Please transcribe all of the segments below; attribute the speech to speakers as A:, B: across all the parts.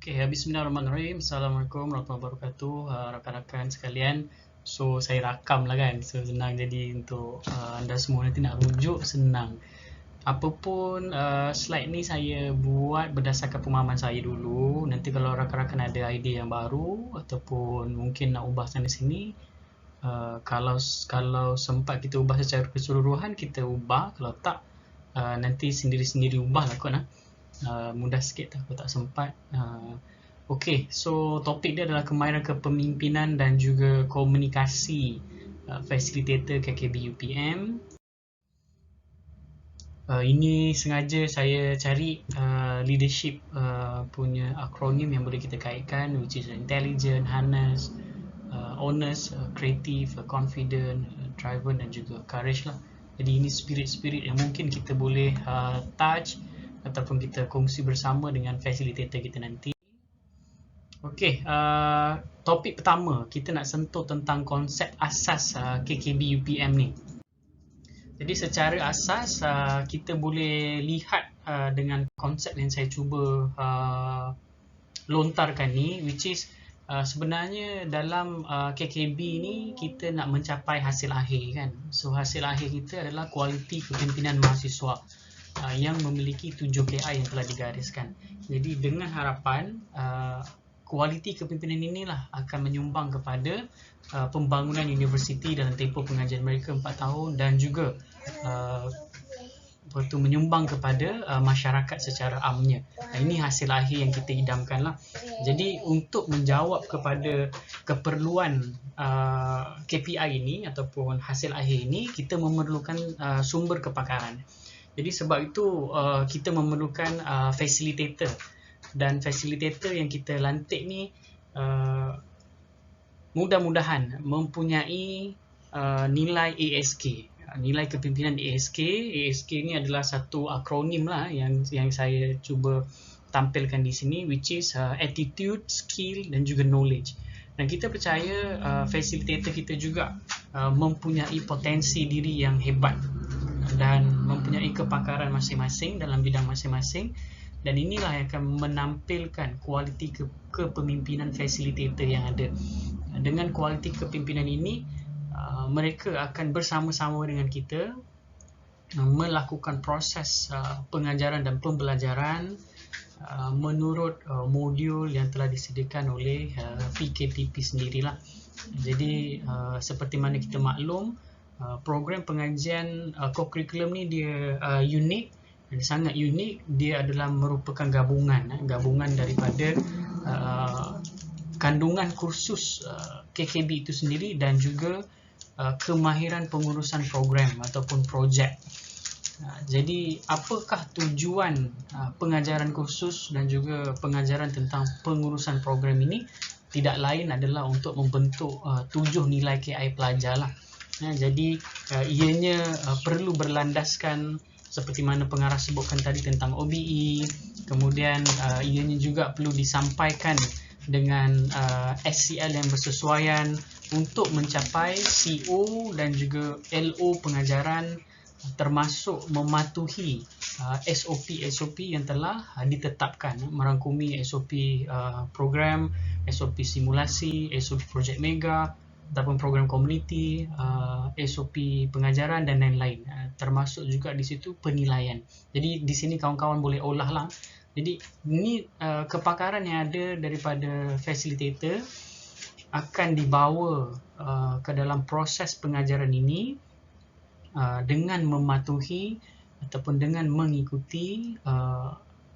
A: Okay, bismillahirrahmanirrahim. Assalamualaikum warahmatullahi wabarakatuh, rakan-rakan sekalian. So, saya rakam lah kan. So, senang jadi untuk anda semua nanti nak rujuk, senang. Apapun slide ni saya buat berdasarkan pemahaman saya dulu. Nanti kalau rakan-rakan ada idea yang baru ataupun mungkin nak ubah sana sini, kalau sempat kita ubah secara keseluruhan, kita ubah. Kalau tak, nanti sendiri-sendiri ubah lah kot lah. Mudah sikit tak, aku tak sempat. Okay, so topik dia adalah kemahiran kepemimpinan dan juga komunikasi facilitator KKB UPM. Ini sengaja saya cari leadership punya akronim yang boleh kita kaitkan, which is intelligent, honest, honest, creative, confident, driven dan juga courage lah. Jadi ini spirit-spirit yang mungkin kita boleh touch ataupun kita kongsi bersama dengan facilitator kita nanti. Okey, topik pertama kita nak sentuh tentang konsep asas KKB UPM ni. Jadi secara asas kita boleh lihat dengan konsep yang saya cuba lontarkan ni, which is sebenarnya dalam KKB ni kita nak mencapai hasil akhir kan. So hasil akhir kita adalah kualiti kepimpinan mahasiswa yang memiliki 7 KI yang telah digariskan. Jadi dengan harapan kualiti kepimpinan inilah akan menyumbang kepada pembangunan universiti dalam tempoh pengajian mereka 4 tahun dan juga menyumbang kepada masyarakat secara amnya. Ini hasil akhir yang kita idamkan lah. Jadi untuk menjawab kepada keperluan KPI ini ataupun hasil akhir ini, kita memerlukan sumber kepakaran. Jadi sebab itu kita memerlukan facilitator, dan facilitator yang kita lantik ni mudah-mudahan mempunyai nilai ASK, nilai kepimpinan ASK. ASK ni adalah satu akronim lah yang saya cuba tampilkan di sini, which is attitude, skill dan juga knowledge. Dan kita percaya facilitator kita juga mempunyai potensi diri yang hebat dan mempunyai kepakaran masing-masing dalam bidang masing-masing, dan inilah yang akan menampilkan kualiti kepemimpinan facilitator yang ada. Dengan kualiti kepimpinan ini, mereka akan bersama-sama dengan kita melakukan proses pengajaran dan pembelajaran menurut modul yang telah disediakan oleh PKPP sendirilah. Jadi seperti mana kita maklum, program pengajian co-curriculum ni dia unik, sangat unik. Dia adalah merupakan gabungan daripada kandungan kursus KKB itu sendiri dan juga kemahiran pengurusan program ataupun projek. Jadi apakah tujuan pengajaran khusus dan juga pengajaran tentang pengurusan program ini? Tidak lain adalah untuk membentuk 7 nilai KI pelajar lah. Jadi ianya perlu berlandaskan seperti mana pengarah sebutkan tadi tentang OBE. Kemudian ianya juga perlu disampaikan dengan SCL yang bersesuaian untuk mencapai CO dan juga LO pengajaran, termasuk mematuhi SOP yang telah ditetapkan, merangkumi SOP program, SOP simulasi, SOP projek mega ataupun program komuniti, SOP pengajaran dan lain-lain. Termasuk juga di situ penilaian. Jadi di sini kawan-kawan boleh olah lah. Jadi ini kepakaran yang ada daripada facilitator akan dibawa ke dalam proses pengajaran ini dengan mematuhi ataupun dengan mengikuti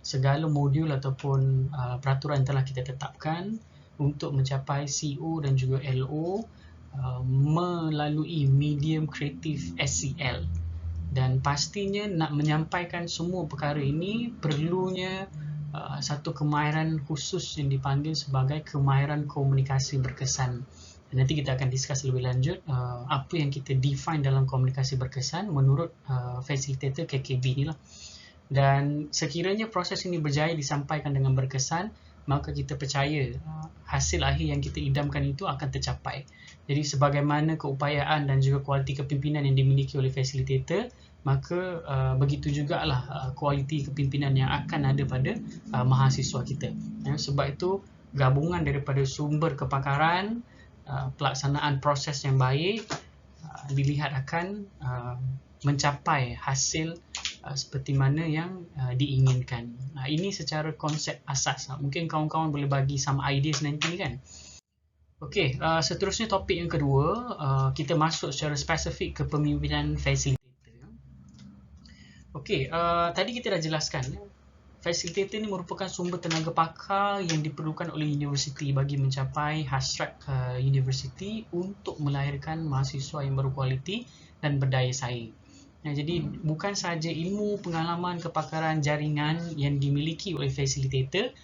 A: segala modul ataupun peraturan yang telah kita tetapkan untuk mencapai CO dan juga LO melalui medium kreatif SCL. Dan pastinya nak menyampaikan semua perkara ini perlunya satu kemahiran khusus yang dipanggil sebagai kemahiran komunikasi berkesan. Dan nanti kita akan discuss lebih lanjut apa yang kita define dalam komunikasi berkesan menurut facilitator KKB ni lah. Dan sekiranya proses ini berjaya disampaikan dengan berkesan, maka kita percaya hasil akhir yang kita idamkan itu akan tercapai. Jadi sebagaimana keupayaan dan juga kualiti kepimpinan yang dimiliki oleh facilitator, maka begitu jugalah kualiti kepimpinan yang akan ada pada mahasiswa kita. Sebab itu gabungan daripada sumber kepakaran, pelaksanaan proses yang baik dilihat akan mencapai hasil seperti mana yang diinginkan. Ini secara konsep asas. Mungkin kawan-kawan boleh bagi some ideas nanti kan. Okey, seterusnya topik yang kedua, kita masuk secara spesifik ke kepemimpinan fasilitator. Okey, tadi kita dah jelaskan, fasilitator ini merupakan sumber tenaga pakar yang diperlukan oleh universiti bagi mencapai hasrat universiti untuk melahirkan mahasiswa yang berkualiti dan berdaya saing. Jadi bukan sahaja ilmu, pengalaman, kepakaran, jaringan yang dimiliki oleh fasilitator,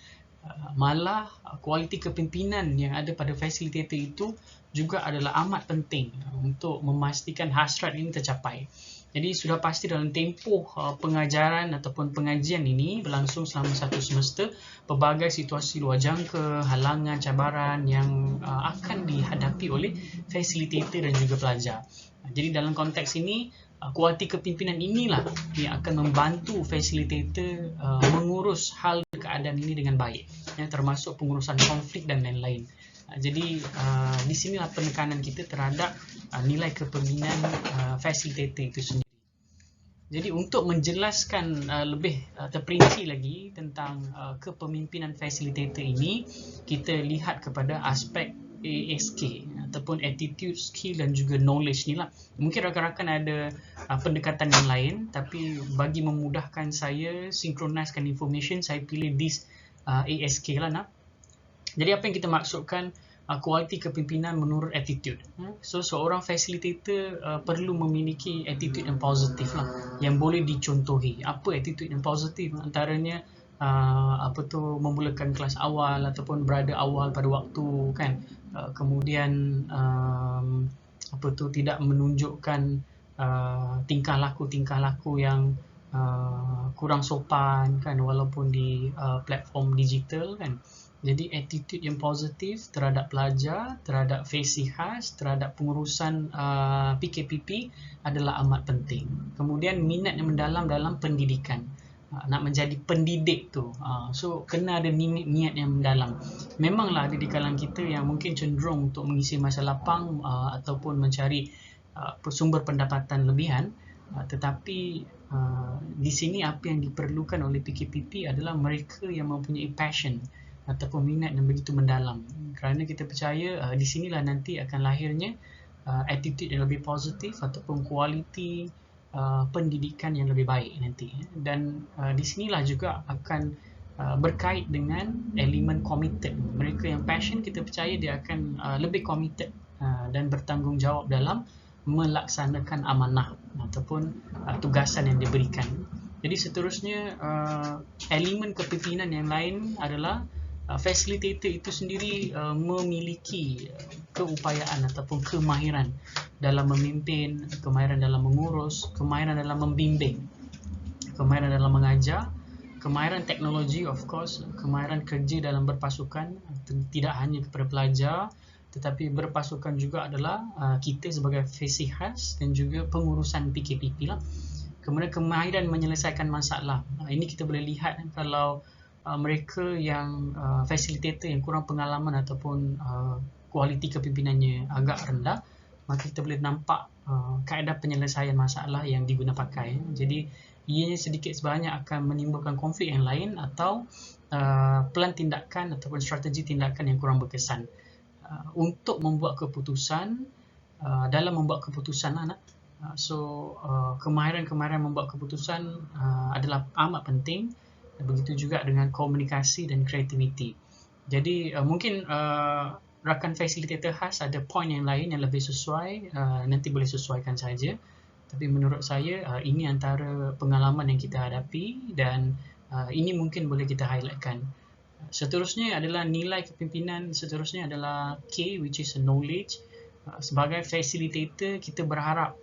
A: malah kualiti kepimpinan yang ada pada fasilitator itu juga adalah amat penting untuk memastikan hasrat ini tercapai. Jadi sudah pasti dalam tempoh pengajaran ataupun pengajian ini berlangsung selama satu semester, pelbagai situasi luar jangka, halangan, cabaran yang akan dihadapi oleh fasilitator dan juga pelajar. Jadi dalam konteks ini, kualiti kepimpinan inilah yang akan membantu fasilitator mengurus hal keadaan ini dengan baik, termasuk pengurusan konflik dan lain-lain. Jadi di sinilah penekanan kita terhadap nilai kepemimpinan fasilitator itu sendiri. Jadi untuk menjelaskan lebih terperinci lagi tentang kepemimpinan fasilitator ini, kita lihat kepada aspek ASK ataupun attitude, skill dan juga knowledge ni lah. Mungkin rakan-rakan ada pendekatan yang lain, tapi bagi memudahkan saya synchronizkan information, saya pilih this ASK lah nak. Jadi apa yang kita maksudkan kualiti kepimpinan menurut attitude. So seorang facilitator perlu memiliki attitude yang positif lah, yang boleh dicontohi. Apa attitude yang positif? Antaranya memulakan kelas awal ataupun berada awal pada waktu kan. Kemudian tidak menunjukkan tingkah laku yang kurang sopan kan, walaupun di platform digital kan. Jadi attitude yang positif terhadap pelajar, terhadap faisi khas, terhadap pengurusan PKPP adalah amat penting. Kemudian minat yang mendalam dalam pendidikan. Nak menjadi pendidik tu, so kena ada niat yang mendalam. Memanglah ada di kalangan kita yang mungkin cenderung untuk mengisi masa lapang ataupun mencari sumber pendapatan lebihan, tetapi di sini apa yang diperlukan oleh PKPP adalah mereka yang mempunyai passion ataupun minat yang begitu mendalam, kerana kita percaya di sinilah nanti akan lahirnya attitude yang lebih positif ataupun kualiti pendidikan yang lebih baik nanti. Dan di sinilah juga akan berkait dengan elemen committed. Mereka yang passion, kita percaya dia akan lebih committed dan bertanggungjawab dalam melaksanakan amanah ataupun tugasan yang diberikan. Jadi seterusnya elemen kepimpinan yang lain adalah facilitator itu sendiri memiliki keupayaan ataupun kemahiran dalam memimpin, kemahiran dalam mengurus, kemahiran dalam membimbing, kemahiran dalam mengajar, kemahiran teknologi of course, kemahiran kerja dalam berpasukan, tidak hanya kepada pelajar tetapi berpasukan juga adalah kita sebagai faisi khas dan juga pengurusan PKPP lah. Kemudian kemahiran menyelesaikan masalah. Ini kita boleh lihat kalau mereka yang facilitator yang kurang pengalaman ataupun kualiti kepimpinannya agak rendah, maka kita boleh nampak kaedah penyelesaian masalah yang diguna pakai. Jadi ianya sedikit sebanyak akan menimbulkan konflik yang lain atau plan tindakan ataupun strategi tindakan yang kurang berkesan. Untuk membuat keputusan, dalam membuat keputusan kemahiran membuat keputusan adalah amat penting. Begitu juga dengan komunikasi dan kreativiti. Jadi mungkin rakan fasilitator khas ada poin yang lain yang lebih sesuai, nanti boleh sesuaikan saja. Tapi menurut saya ini antara pengalaman yang kita hadapi dan ini mungkin boleh kita highlightkan. Seterusnya adalah nilai kepimpinan, seterusnya adalah K, which is knowledge. Sebagai facilitator, kita berharap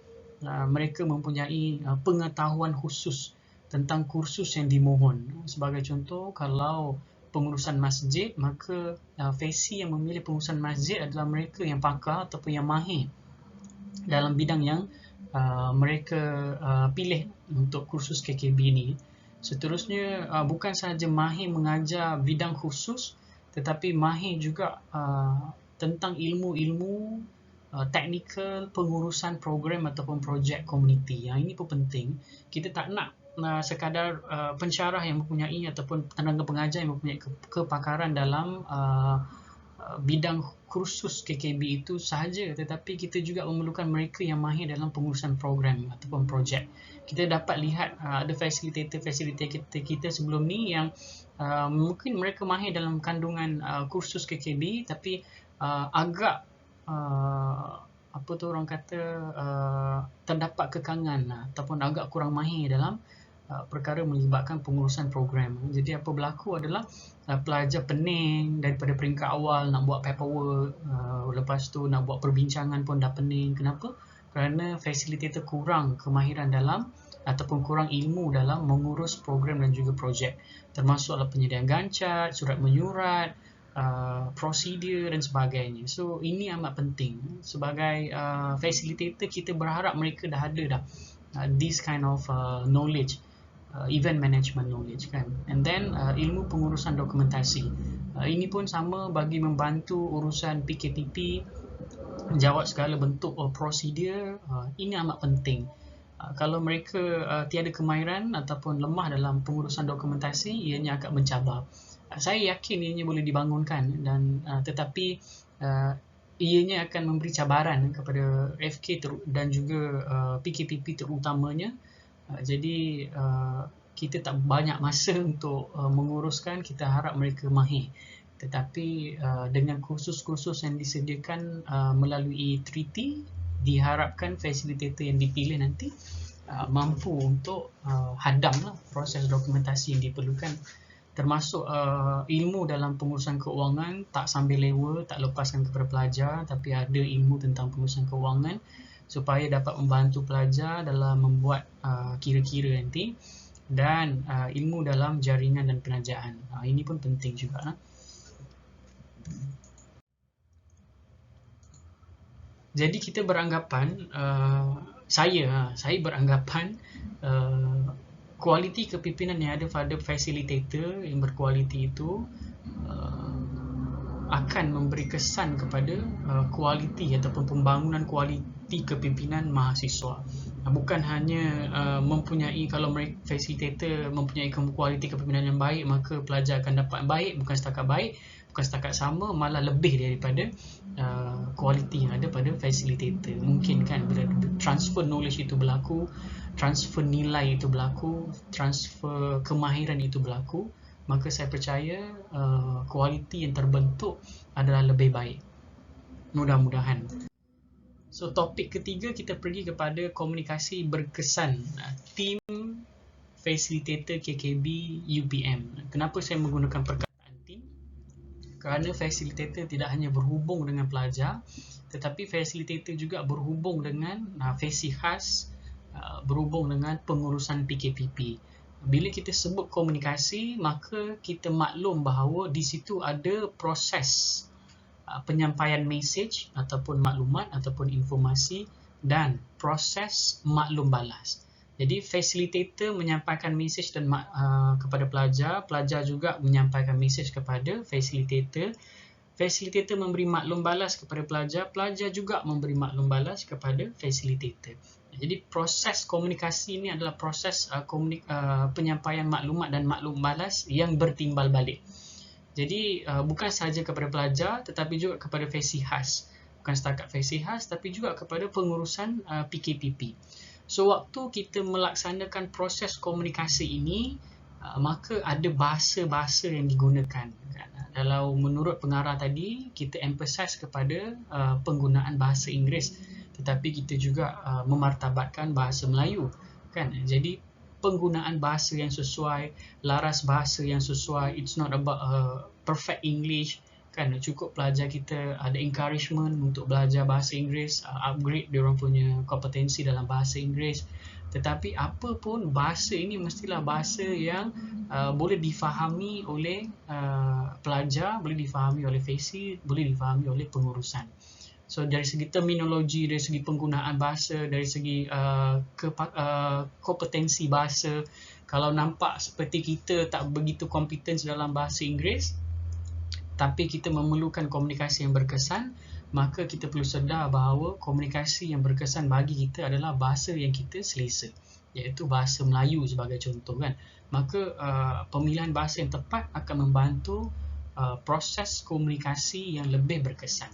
A: mereka mempunyai pengetahuan khusus tentang kursus yang dimohon. Sebagai contoh, kalau pengurusan masjid, maka faisi yang memilih pengurusan masjid adalah mereka yang pakar ataupun yang mahir dalam bidang yang mereka pilih untuk kursus KKB ni. Seterusnya, bukan sahaja mahir mengajar bidang khusus, tetapi mahir juga tentang ilmu-ilmu teknikal pengurusan program ataupun projek komuniti. Yang ini pun penting. Kita tak nak sekadar pensyarah yang mempunyai ataupun tenaga pengajar yang mempunyai kepakaran dalam bidang kursus KKB itu sahaja, tetapi kita juga memerlukan mereka yang mahir dalam pengurusan program ataupun projek. Kita dapat lihat ada fasilitator kita sebelum ni yang mungkin mereka mahir dalam kandungan kursus KKB, tapi agak apa tu orang kata terdapat kekangan ataupun agak kurang mahir dalam perkara melibatkan pengurusan program. Jadi apa berlaku adalah pelajar pening daripada peringkat awal nak buat paperwork, lepas tu nak buat perbincangan pun dah pening. Kenapa? Kerana fasilitator kurang kemahiran dalam ataupun kurang ilmu dalam mengurus program dan juga projek, termasuklah penyediaan gancat, surat menyurat, prosedur dan sebagainya. So ini amat penting. Sebagai fasilitator, kita berharap mereka dah ada this kind of knowledge, event management knowledge kan. And then ilmu pengurusan dokumentasi. Ini pun sama bagi membantu urusan PKPP, jawab segala bentuk prosedur. Ini amat penting. Kalau mereka tiada kemahiran ataupun lemah dalam pengurusan dokumentasi, ianya akan mencabar. Saya yakin ianya boleh dibangunkan, dan tetapi ianya akan memberi cabaran kepada FK dan juga PKPP terutamanya. Jadi kita tak banyak masa untuk menguruskan, kita harap mereka mahir. Tetapi dengan kursus-kursus yang disediakan melalui treaty, diharapkan fasilitator yang dipilih nanti mampu untuk hadamlah proses dokumentasi yang diperlukan, termasuk ilmu dalam pengurusan keuangan, tak sambil lewa, tak lepaskan kepada pelajar, tapi ada ilmu tentang pengurusan keuangan supaya dapat membantu pelajar dalam membuat kira-kira nanti, dan ilmu dalam jaringan dan penajaan. Ini pun penting juga. Jadi kita beranggapan, saya beranggapan kualiti kepimpinan yang ada pada fasilitator yang berkualiti itu akan memberi kesan kepada kualiti ataupun pembangunan kualiti kepimpinan mahasiswa. Bukan hanya mempunyai, kalau mereka fasilitator mempunyai kualiti kepimpinan yang baik, maka pelajar akan dapat baik. Bukan setakat baik, bukan setakat sama, malah lebih daripada kualiti yang ada pada fasilitator. Mungkin kan bila transfer knowledge itu berlaku, transfer nilai itu berlaku, transfer kemahiran itu berlaku, maka saya percaya kualiti yang terbentuk adalah lebih baik. Mudah-mudahan. So topik ketiga, kita pergi kepada komunikasi berkesan. Tim Facilitator KKB UPM. Kenapa saya menggunakan perkataan tim? Kerana facilitator tidak hanya berhubung dengan pelajar, tetapi facilitator juga berhubung dengan fesi khas, berhubung dengan pengurusan PKPP. Bila kita sebut komunikasi, maka kita maklum bahawa di situ ada proses penyampaian mesej ataupun maklumat ataupun informasi dan proses maklum balas. Jadi facilitator menyampaikan mesej dan kepada pelajar, pelajar juga menyampaikan mesej kepada facilitator. Facilitator memberi maklum balas kepada pelajar, pelajar juga memberi maklum balas kepada facilitator. Jadi proses komunikasi ini adalah proses penyampaian maklumat dan maklum balas yang bertimbal balik. Jadi bukan sahaja kepada pelajar, tetapi juga kepada fesi khas. Bukan setakat fesi khas, tapi juga kepada pengurusan PKPP. So waktu kita melaksanakan proses komunikasi ini, maka ada bahasa-bahasa yang digunakan. Kalau menurut pengarah tadi, kita emphasize kepada penggunaan bahasa Inggeris, tetapi kita juga memartabatkan bahasa Melayu, kan? Jadi penggunaan bahasa yang sesuai, laras bahasa yang sesuai. It's not about perfect English, kan? Cukup pelajar kita ada encouragement untuk belajar bahasa Inggeris, upgrade diorang punya kompetensi dalam bahasa Inggeris. Tetapi apa pun bahasa ini mestilah bahasa yang boleh difahami oleh pelajar, boleh difahami oleh fesi, boleh difahami oleh pengurusan. So dari segi terminologi, dari segi penggunaan bahasa, dari segi kompetensi bahasa, kalau nampak seperti kita tak begitu kompeten dalam bahasa Inggeris, tapi kita memerlukan komunikasi yang berkesan, maka kita perlu sedar bahawa komunikasi yang berkesan bagi kita adalah bahasa yang kita selesa, iaitu bahasa Melayu sebagai contoh kan. Maka pemilihan bahasa yang tepat akan membantu proses komunikasi yang lebih berkesan.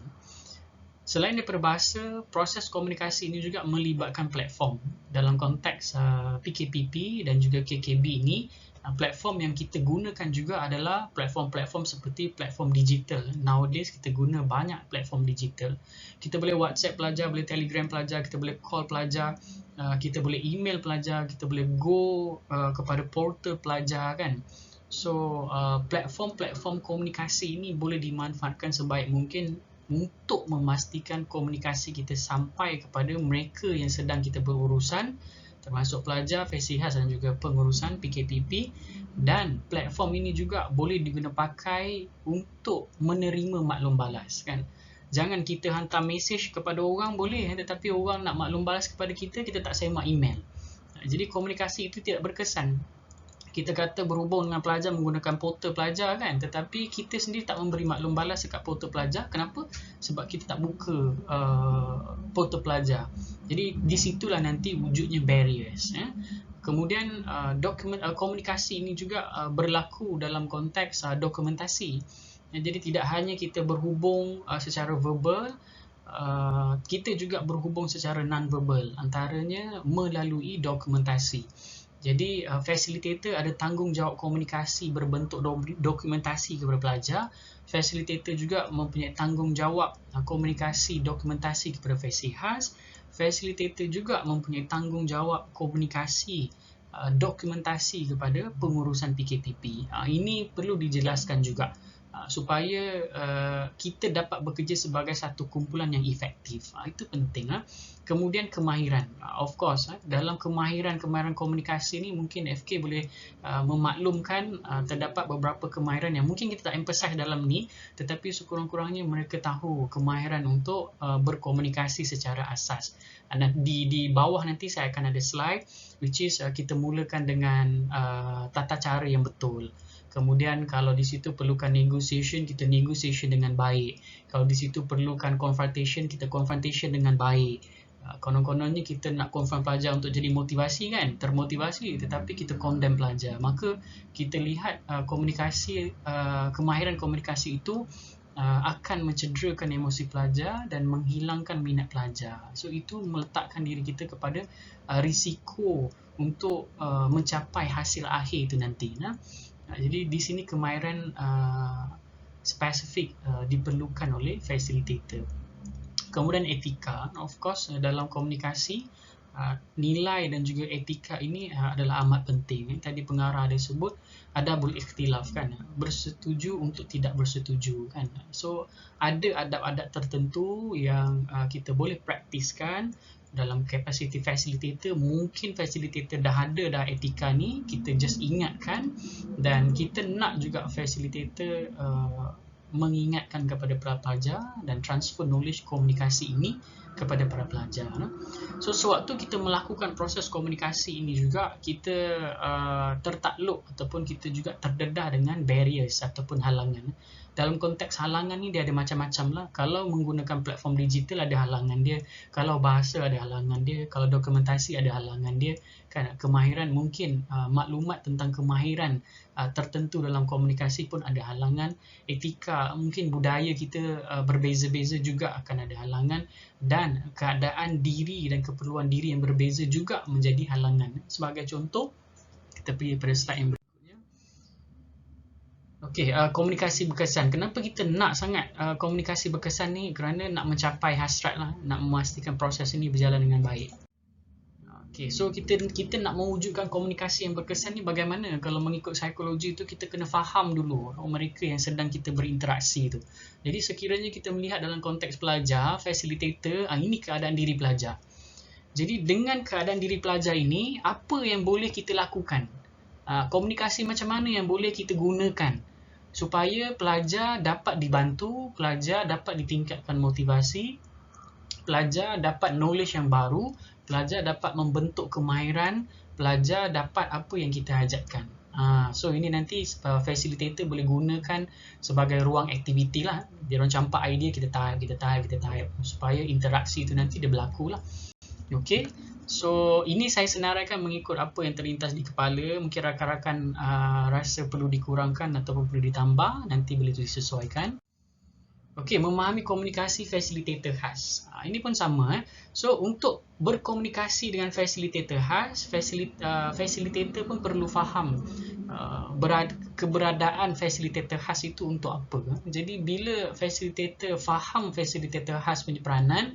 A: Selain daripada bahasa, proses komunikasi ini juga melibatkan platform. Dalam konteks PKPP dan juga KKB ini, platform yang kita gunakan juga adalah platform-platform seperti platform digital. Nowadays kita guna banyak platform digital. Kita boleh WhatsApp pelajar, boleh Telegram pelajar, kita boleh call pelajar, kita boleh email pelajar, kita boleh go kepada portal pelajar kan. So platform-platform komunikasi ini boleh dimanfaatkan sebaik mungkin untuk memastikan komunikasi kita sampai kepada mereka yang sedang kita berurusan, termasuk pelajar, FESIHAS dan juga pengurusan PKPP. Dan platform ini juga boleh digunakan pakai untuk menerima maklum balas kan. Jangan kita hantar mesej kepada orang boleh, tetapi orang nak maklum balas kepada kita, kita tak semak email. Jadi komunikasi itu tidak berkesan. Kita kata berhubung dengan pelajar menggunakan portal pelajar kan, tetapi kita sendiri tak memberi maklum balas dekat portal pelajar. Kenapa? Sebab kita tak buka portal pelajar. Jadi di situlah nanti wujudnya barriers. Kemudian komunikasi ini juga berlaku dalam konteks dokumentasi. Jadi tidak hanya kita berhubung secara verbal, kita juga berhubung secara non-verbal, antaranya melalui dokumentasi. Jadi facilitator ada tanggungjawab komunikasi berbentuk dokumentasi kepada pelajar. Facilitator juga mempunyai tanggungjawab komunikasi dokumentasi kepada FESIHAS. Facilitator juga mempunyai tanggungjawab komunikasi dokumentasi kepada pengurusan PKPP. Ini perlu dijelaskan juga supaya kita dapat bekerja sebagai satu kumpulan yang efektif. Itu penting. Kemudian kemahiran. Of course, dalam kemahiran komunikasi ni mungkin FK boleh memaklumkan terdapat beberapa kemahiran yang mungkin kita tak emphasize dalam ni, tetapi sekurang-kurangnya mereka tahu kemahiran untuk berkomunikasi secara asas. Di bawah nanti saya akan ada slide which is kita mulakan dengan tata cara yang betul. Kemudian kalau di situ perlukan negotiation, kita negotiation dengan baik. Kalau di situ perlukan confrontation, kita confrontation dengan baik. Konon-kononnya kita nak confront pelajar untuk jadi motivasi kan, termotivasi, tetapi kita condemn pelajar. Maka kita lihat kemahiran komunikasi itu akan mencederakan emosi pelajar dan menghilangkan minat pelajar. So itu meletakkan diri kita kepada risiko untuk mencapai hasil akhir itu nanti. Jadi di sini kemahiran spesifik diperlukan oleh facilitator. Kemudian etika, of course dalam komunikasi nilai dan juga etika ini adalah amat penting. Tadi pengarah ada sebut adabul ikhtilaf kan, bersetuju untuk tidak bersetuju kan. So ada adab-adab tertentu yang kita boleh praktiskan dalam kapasiti facilitator. Mungkin facilitator dah ada etika ni, kita just ingatkan, dan kita nak juga facilitator mengingatkan kepada para pelajar dan transfer knowledge komunikasi ini kepada para pelajar. So sewaktu kita melakukan proses komunikasi ini juga kita tertakluk ataupun kita juga terdedah dengan barriers ataupun halangan. Dalam konteks halangan ni dia ada macam-macam lah. Kalau menggunakan platform digital ada halangan dia, kalau bahasa ada halangan dia, kalau dokumentasi ada halangan dia kan. Kemahiran mungkin maklumat tentang kemahiran tertentu dalam komunikasi pun ada halangan. Etika, mungkin budaya kita berbeza-beza juga akan ada halangan, dan keadaan diri dan keperluan diri yang berbeza juga menjadi halangan. Sebagai contoh, kita pergi pada slide yang berikutnya. Okey, komunikasi berkesan. Kenapa kita nak sangat komunikasi berkesan ni? Kerana nak mencapai hasrat lah, nak memastikan proses ini berjalan dengan baik. Okay, so kita nak mewujudkan komunikasi yang berkesan ni bagaimana? Kalau mengikut psikologi tu kita kena faham dulu mereka yang sedang kita berinteraksi tu. Jadi sekiranya kita melihat dalam konteks pelajar, facilitator, ini keadaan diri pelajar. Jadi dengan keadaan diri pelajar ini, apa yang boleh kita lakukan? Komunikasi macam mana yang boleh kita gunakan supaya pelajar dapat dibantu, pelajar dapat ditingkatkan motivasi, pelajar dapat knowledge yang baru, pelajar dapat membentuk kemahiran, pelajar dapat apa yang kita hajatkan. So ini nanti facilitator boleh gunakan sebagai ruang aktiviti lah. Dia orang campak idea, kita type supaya interaksi itu nanti dia berlaku lah. Okay, so ini saya senaraikan mengikut apa yang terlintas di kepala. Mungkin rakan-rakan rasa perlu dikurangkan ataupun perlu ditambah, nanti boleh disesuaikan. Okey, memahami komunikasi facilitator khas. Ini pun sama. So, untuk berkomunikasi dengan facilitator khas, facilitator pun perlu faham keberadaan facilitator khas itu untuk apa. Jadi, bila facilitator faham facilitator khas punya peranan,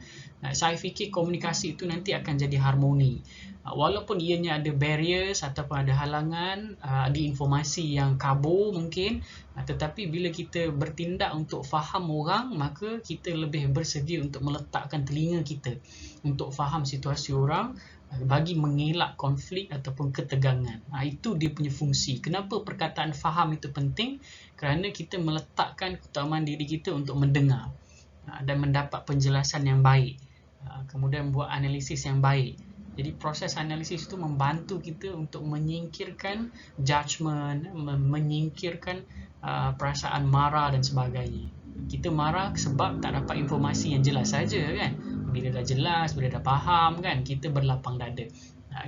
A: saya fikir komunikasi itu nanti akan jadi harmoni. Walaupun ianya ada barriers ataupun ada halangan, ada informasi yang kabur mungkin, tetapi bila kita bertindak untuk faham orang, maka kita lebih bersedia untuk meletakkan telinga kita untuk faham situasi orang bagi mengelak konflik ataupun ketegangan. Itu dia punya fungsi. Kenapa perkataan faham itu penting? Kerana kita meletakkan keutamaan diri kita untuk mendengar dan mendapat penjelasan yang baik, kemudian buat analisis yang baik. Jadi proses analisis itu membantu kita untuk menyingkirkan judgement, menyingkirkan perasaan marah dan sebagainya. Kita marah sebab tak dapat informasi yang jelas saja kan. Bila dah jelas, bila dah faham kan, kita berlapang dada.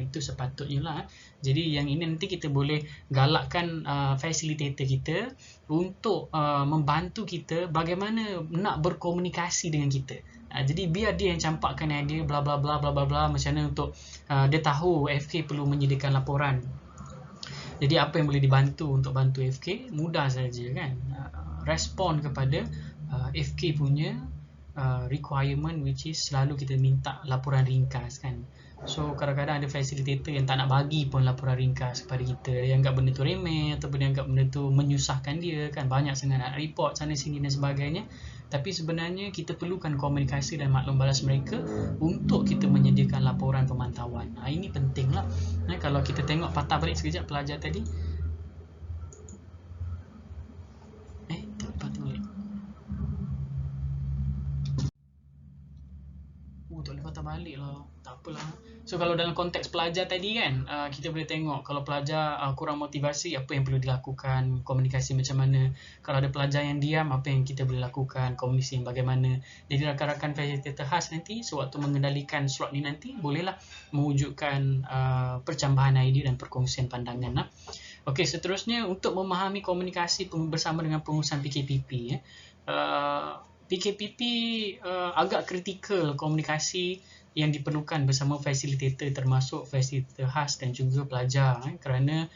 A: Itu sepatutnya lah. Jadi yang ini nanti kita boleh galakkan facilitator kita untuk membantu kita bagaimana nak berkomunikasi dengan kita. Jadi biar dia yang campakkan idea bla bla bla bla bla bla, macam mana untuk dia tahu FK perlu menyediakan laporan. Jadi apa yang boleh dibantu untuk bantu FK? Mudah saja kan. Respon kepada FK punya requirement, which is selalu kita minta laporan ringkas kan. So kadang-kadang ada facilitator yang tak nak bagi pun laporan ringkas kepada kita. Dia anggap benda tu remeh ataupun dia anggap benda tu menyusahkan dia kan. Banyak sangat nak report sana sini dan sebagainya. Tapi sebenarnya kita perlukan komunikasi dan maklum balas mereka untuk kita menyediakan laporan pemantauan. Ini penting lah. Kalau kita tengok patah balik sekejap pelajar tadi. Tak patah balik. Tak boleh patah balik lah. Tak apalah. So kalau dalam konteks pelajar tadi kan, kita boleh tengok kalau pelajar kurang motivasi, apa yang perlu dilakukan, komunikasi macam mana. Kalau ada pelajar yang diam, apa yang kita boleh lakukan, komunikasi yang bagaimana. Jadi rakan-rakan facilitator khas nanti sewaktu mengendalikan slot ni nanti bolehlah mewujudkan percambahan idea dan perkongsian pandangan lah. Okey, seterusnya untuk memahami komunikasi bersama dengan pengurusan PKPP. PKPP agak kritikal komunikasi yang diperlukan bersama facilitator, termasuk facilitator khas dan juga pelajar kerana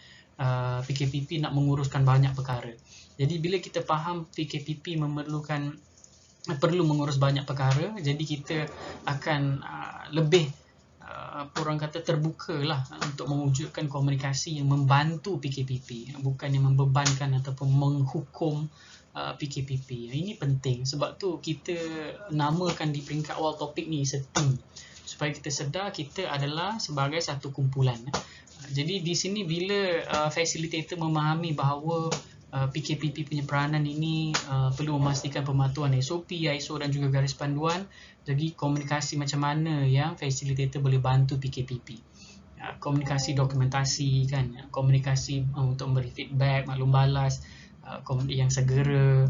A: PKPP nak menguruskan banyak perkara. Jadi bila kita faham PKPP perlu mengurus banyak perkara, jadi kita akan lebih orang kata terbuka lah untuk mewujudkan komunikasi yang membantu PKPP, bukan yang membebankan ataupun menghukum PKPP. Ini penting, sebab tu kita namakan di peringkat awal topik ni SETEAM, supaya kita sedar kita adalah sebagai satu kumpulan. Jadi di sini bila facilitator memahami bahawa PKPP punya peranan ini perlu memastikan pematuhan SOP, ISO dan juga garis panduan. Jadi komunikasi macam mana yang facilitator boleh bantu PKPP. Komunikasi dokumentasi kan, komunikasi untuk memberi feedback, maklum balas yang segera,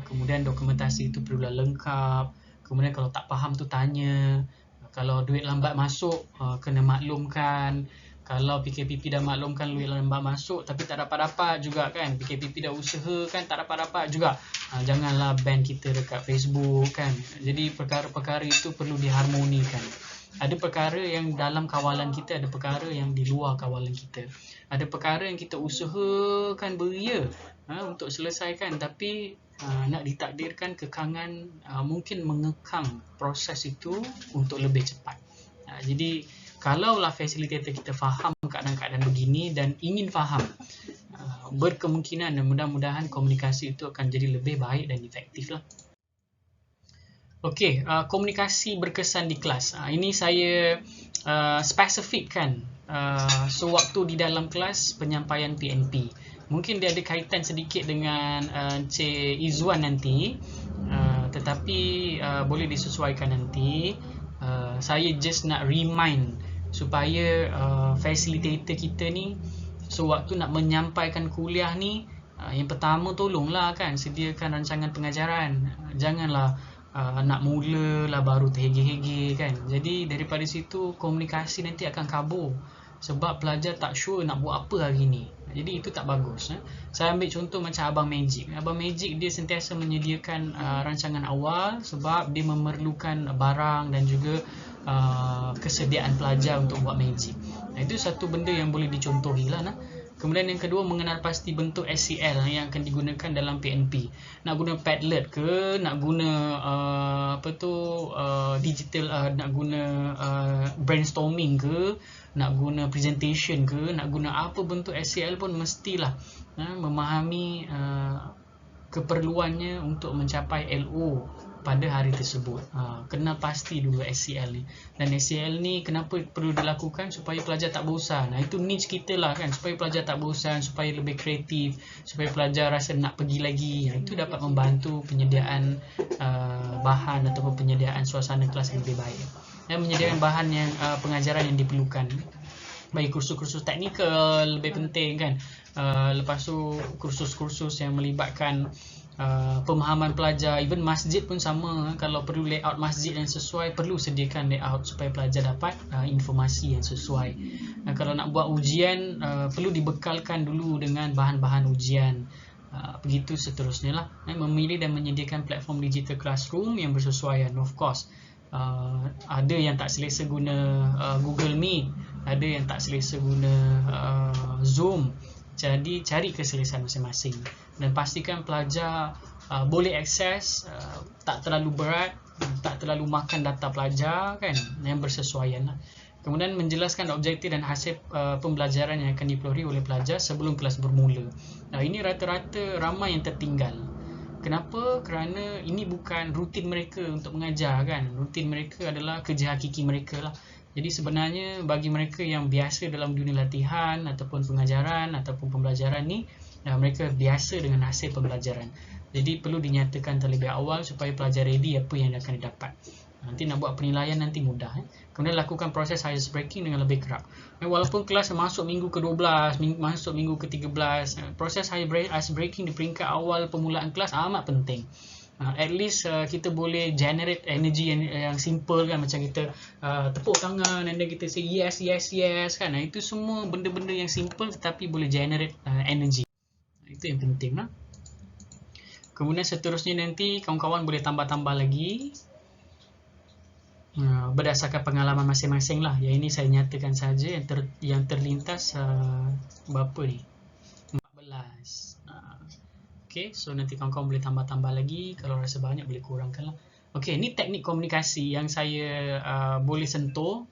A: kemudian dokumentasi itu perlulah lengkap, kemudian kalau tak faham tu tanya, kalau duit lambat masuk kena maklumkan. Kalau PKPP dah maklumkan duit lambat masuk tapi tak dapat-dapat juga kan, PKPP dah usaha kan tak dapat-dapat juga, janganlah ban kita dekat Facebook kan. Jadi perkara-perkara itu perlu diharmonikan. Ada perkara yang dalam kawalan kita, ada perkara yang di luar kawalan kita. Ada perkara yang kita usahakan beria untuk selesaikan, tapi nak ditakdirkan kekangan mungkin mengekang proses itu untuk lebih cepat. Jadi kalaulah facilitator kita faham keadaan-keadaan begini dan ingin faham, berkemungkinan dan mudah-mudahan komunikasi itu akan jadi lebih baik dan efektif lah. Okey, komunikasi berkesan di kelas. Ini saya spesifikkan sewaktu di dalam kelas penyampaian PNP. Mungkin dia ada kaitan sedikit dengan Cik Izzuan nanti, tetapi boleh disesuaikan nanti. Saya just nak remind supaya facilitator kita ni sewaktu nak menyampaikan kuliah ni, yang pertama tolonglah kan sediakan rancangan pengajaran. Janganlah nak mula lah baru terhege-hege kan. Jadi daripada situ komunikasi nanti akan kabur sebab pelajar tak sure nak buat apa hari ni. Jadi itu tak bagus. Saya ambil contoh macam Abang Magic. Abang Magic dia sentiasa menyediakan rancangan awal sebab dia memerlukan barang dan juga kesediaan pelajar untuk buat magic. Itu satu benda yang boleh dicontohi lah. Kemudian yang kedua, mengenal pasti bentuk SEL yang akan digunakan dalam PNP. Nak guna Padlet ke, nak guna digital, nak guna brainstorming ke, nak guna presentation ke, nak guna apa bentuk SEL pun mestilah memahami keperluannya untuk mencapai LO pada hari tersebut. Kenal pasti dulu SEL ni. Dan SEL ni kenapa perlu dilakukan? Supaya pelajar tak bosan. Itu niche kita lah kan, supaya pelajar tak bosan, supaya lebih kreatif, supaya pelajar rasa nak pergi lagi. Itu dapat membantu penyediaan bahan ataupun penyediaan suasana kelas yang lebih baik. Dan menyediakan bahan yang pengajaran yang diperlukan. Bagi kursus-kursus teknikal lebih penting kan. Lepas tu kursus-kursus yang melibatkan pemahaman pelajar, even masjid pun sama. Kalau perlu layout masjid yang sesuai, perlu sediakan layout supaya pelajar dapat informasi yang sesuai. Kalau nak buat ujian, perlu dibekalkan dulu dengan bahan-bahan ujian. Begitu seterusnya lah. Memilih dan menyediakan platform digital classroom yang bersesuaian. Of course, ada yang tak selesa guna Google Meet, ada yang tak selesa guna Zoom. Jadi cari keselesaan masing-masing dan pastikan pelajar boleh akses, tak terlalu berat, tak terlalu makan data pelajar kan, yang bersesuaian lah. Kemudian menjelaskan objektif dan hasil pembelajaran yang akan dipelajari oleh pelajar sebelum kelas bermula. Ini rata-rata ramai yang tertinggal. Kenapa? Kerana ini bukan rutin mereka untuk mengajar kan. Rutin mereka adalah kerja hakiki mereka lah. Jadi sebenarnya bagi mereka yang biasa dalam dunia latihan ataupun pengajaran ataupun pembelajaran ni, mereka biasa dengan hasil pembelajaran. Jadi perlu dinyatakan terlebih awal supaya pelajar ready apa yang akan didapat. Nanti nak buat penilaian nanti mudah. Kemudian lakukan proses ice breaking dengan lebih kerap. Walaupun kelas masuk minggu ke-12, masuk minggu ke-13, proses ice breaking di peringkat awal permulaan kelas amat penting. At least kita boleh generate energy yang simple kan, macam kita tepuk tangan dan kita say yes yes yes kan. Itu semua benda-benda yang simple tetapi boleh generate energy. Itu yang penting lah. Kemudian seterusnya nanti kawan-kawan boleh tambah-tambah lagi berdasarkan pengalaman masing-masing lah. Yang ini saya nyatakan saja yang terlintas berapa ni? 14. Okay, so nanti kawan-kawan boleh tambah-tambah lagi. Kalau rasa banyak boleh kurangkan lah. Okay, ni teknik komunikasi yang saya boleh sentuh.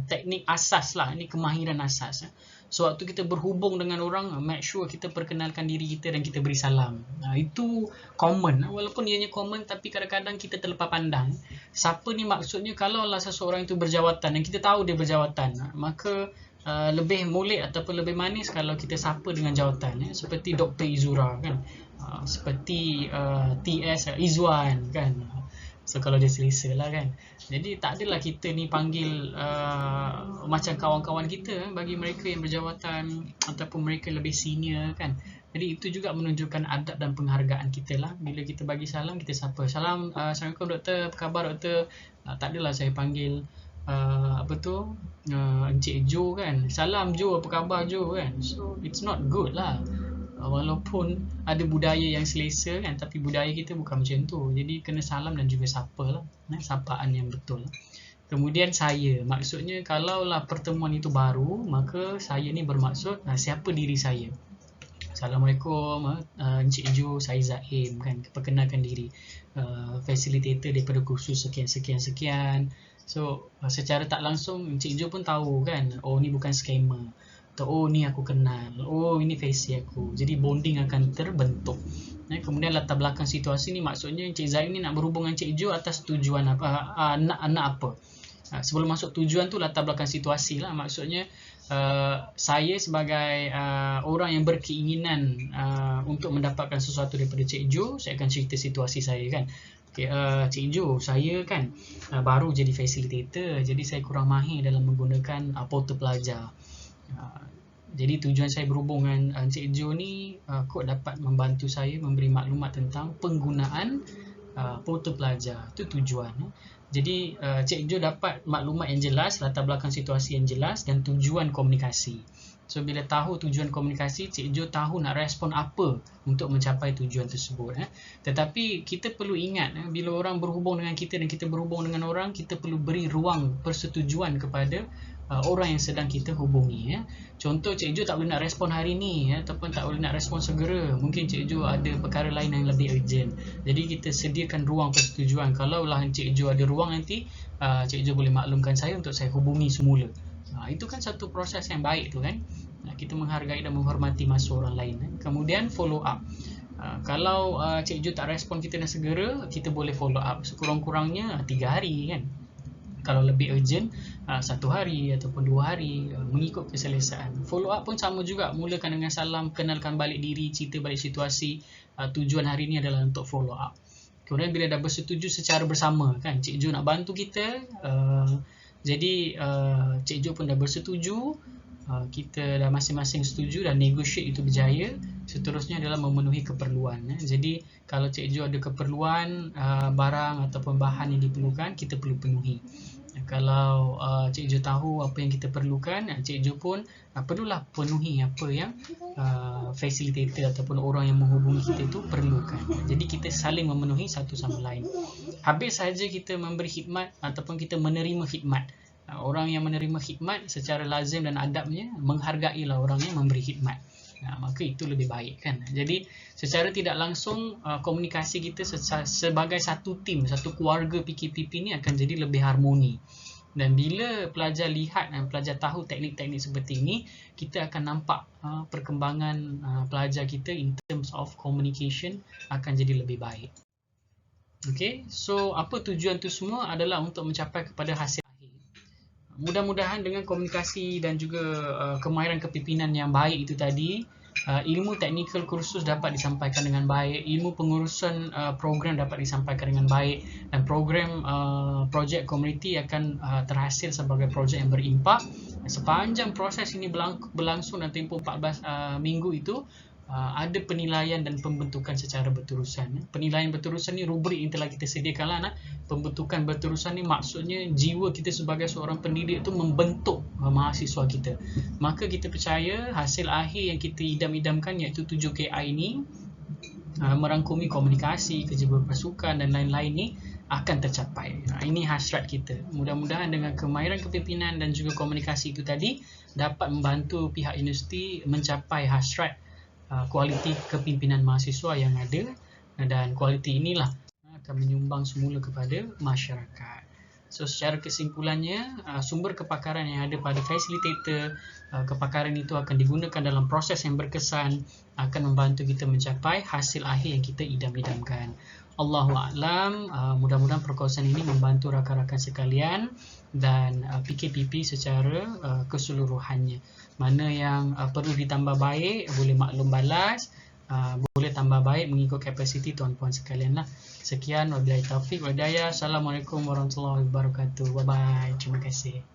A: Teknik asas lah, ini kemahiran asas. Sewaktu kita berhubung dengan orang, make sure kita perkenalkan diri kita dan kita beri salam. Itu common. Walaupun ianya common, tapi kadang-kadang kita terlepas pandang. Siapa ni maksudnya? Kalaulah seseorang itu berjawatan dan kita tahu dia berjawatan, maka lebih molek ataupun lebih manis kalau kita sapa dengan jawatan, seperti Dr. Izura kan, seperti TS Izwan kan. So kalau dia selesa lah kan. Jadi tak adalah kita ni panggil macam kawan-kawan kita bagi mereka yang berjawatan ataupun mereka lebih senior kan. Jadi itu juga menunjukkan adab dan penghargaan kita lah. Bila kita bagi salam, kita sapa. Salam, Assalamualaikum doktor, apa khabar doktor? Tak adalah saya panggil Encik Jo kan. Salam Jo, apa khabar Jo kan. So it's not good lah. Walaupun ada budaya yang selesa kan, tapi budaya kita bukan macam tu. Jadi kena salam dan juga sapa lah, sapaan yang betul. Kemudian saya, maksudnya kalaulah pertemuan itu baru, maka saya ni bermaksud siapa diri saya. Assalamualaikum, Encik Jo, saya Zaim kan, perkenalkan diri, facilitator daripada kursus sekian-sekian-sekian. So secara tak langsung Encik Jo pun tahu kan, oh ni bukan scammer. Oh ni aku kenal, oh ini face aku. Jadi bonding akan terbentuk. Kemudian latar belakang situasi ni, maksudnya Encik Zaim ni nak berhubung dengan Encik Jo atas tujuan apa, nak apa. Sebelum masuk tujuan tu, latar belakang situasi lah. Maksudnya saya sebagai orang yang berkeinginan untuk mendapatkan sesuatu daripada Encik Jo, saya akan cerita situasi saya kan. Okay, Cik Jo, saya kan baru jadi facilitator, jadi saya kurang mahir dalam menggunakan portal pelajar. Jadi tujuan saya berhubung dengan Cik Jo ni, kot dapat membantu saya memberi maklumat tentang penggunaan portal pelajar. Itu tujuan. Jadi Cik Jo dapat maklumat yang jelas, latar belakang situasi yang jelas dan tujuan komunikasi. So bila tahu tujuan komunikasi, Cik Jo tahu nak respon apa untuk mencapai tujuan tersebut. Tetapi kita perlu ingat, bila orang berhubung dengan kita dan kita berhubung dengan orang, kita perlu beri ruang persetujuan kepada orang yang sedang kita hubungi. Contoh, Cik Jo tak boleh nak respon hari ni ataupun tak boleh nak respon segera. Mungkin Cik Jo ada perkara lain yang lebih urgent. Jadi kita sediakan ruang persetujuan. Kalaulah Cik Jo ada ruang nanti, Cik Jo boleh maklumkan saya untuk saya hubungi semula. Itu kan satu proses yang baik tu kan. Kita menghargai dan menghormati masa orang lain. Kemudian follow up. Kalau Cik Jo tak respon kita dengan segera, kita boleh follow up sekurang-kurangnya 3 hari kan. Kalau lebih urgent, 1 hari ataupun 2 hari, mengikut keselesaan. Follow up pun sama juga, mulakan dengan salam, kenalkan balik diri, cerita balik situasi. Tujuan hari ini adalah untuk follow up. Kemudian bila dah bersetuju secara bersama kan, Cik Jo nak bantu kita, jadi Cik Jo pun dah bersetuju, kita dah masing-masing setuju dan negotiate itu berjaya. Seterusnya adalah memenuhi keperluan. Jadi kalau Cik Jo ada keperluan barang ataupun bahan yang diperlukan, kita perlu penuhi. Kalau Cik Jo tahu apa yang kita perlukan, Cik Jo pun perlulah penuhi apa yang facilitator ataupun orang yang menghubungi kita itu perlukan. Jadi kita saling memenuhi satu sama lain. Habis saja kita memberi khidmat ataupun kita menerima khidmat. Orang yang menerima khidmat secara lazim dan adabnya menghargailah orang yang memberi khidmat. Maka itu lebih baik kan. Jadi secara tidak langsung komunikasi kita sebagai satu tim, satu keluarga PKPP ni akan jadi lebih harmoni. Dan bila pelajar lihat dan pelajar tahu teknik-teknik seperti ini, kita akan nampak perkembangan pelajar kita in terms of communication akan jadi lebih baik. Okay, so apa tujuan tu semua adalah untuk mencapai kepada hasil akhir. Mudah-mudahan dengan komunikasi dan juga kemahiran kepimpinan yang baik itu tadi, ilmu teknikal kursus dapat disampaikan dengan baik, ilmu pengurusan program dapat disampaikan dengan baik, dan program projek community akan terhasil sebagai projek yang berimpak. Sepanjang proses ini berlangsung dalam tempoh 14 minggu itu, ada penilaian dan pembentukan secara berterusan. Penilaian berterusan ni rubrik yang telah kita sediakanlah. Pembentukan berterusan ni maksudnya jiwa kita sebagai seorang pendidik tu membentuk mahasiswa kita. Maka kita percaya hasil akhir yang kita idam-idamkan iaitu 7 KI ini merangkumi komunikasi, kerja berpasukan dan lain-lain ni akan tercapai. Ini hasrat kita. Mudah-mudahan dengan kemahiran kepimpinan dan juga komunikasi itu tadi dapat membantu pihak universiti mencapai hasrat kualiti kepimpinan mahasiswa yang ada, dan kualiti inilah akan menyumbang semula kepada masyarakat. So secara kesimpulannya, sumber kepakaran yang ada pada facilitator, kepakaran itu akan digunakan dalam proses yang berkesan, akan membantu kita mencapai hasil akhir yang kita idam-idamkan. Allahu a'lam. Mudah-mudahan perkongsian ini membantu rakan-rakan sekalian dan PKPP secara keseluruhannya. Mana yang perlu ditambah baik, boleh maklum balas, boleh tambah baik mengikut kapasiti tuan-puan sekalian lah. Sekian, wabillahi taufiq wa hidayah. Assalamualaikum warahmatullahi wabarakatuh. Bye bye. Terima kasih.